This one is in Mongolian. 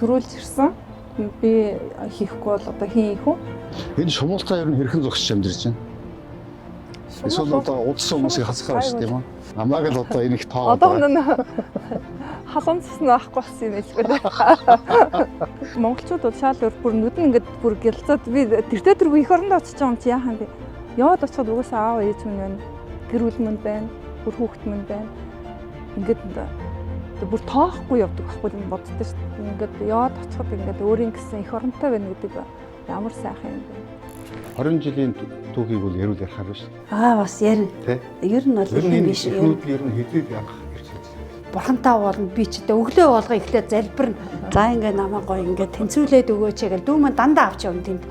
төрүүлж ирсэн. Би хийхгүй бол одоо хин хийх үү? Энэ шумуултаа ер нь хэрхэн зогсож амьдарч байна? Эсвэл одоо удсан хүмүүсийг хасах байх тийм үү? Намайг л одоо энэ их тоо. Одоо халуун цэсн авахгүй болсон юм эсвэл. Монголчууд бол шал бүр нүдэн ингээд бүр гялцаад би тэртээ тэргүй их орондоо очиж байгаа юм чи яахан би. Яваад очиход угаасаа аав ээж минь байна. Гэр бүл минь байна. Бүр хүүхэд минь байна. Ингээд бүр тоохгүй явдаг байхгүй юм боддоо шүү дээ. Ингээд яваад очиход ингээд өөрийн гэсэн их оронтой байна гэдэг ямар сайхан юм бэ. 20 жилийн түүхийг бол ярил ярихаар байна шүү Аа дээ. бас ярина. Ер нь бол юм биш. Ер нь хэдий янх ирж байна. Бурхантай болно би ч гэдэг өглөө болго ихлээр залбирна. За ингээ намайг гоё ингээ тэнцвүүлээд өгөөч гэл дүү маань дандаа авч явна тэнд.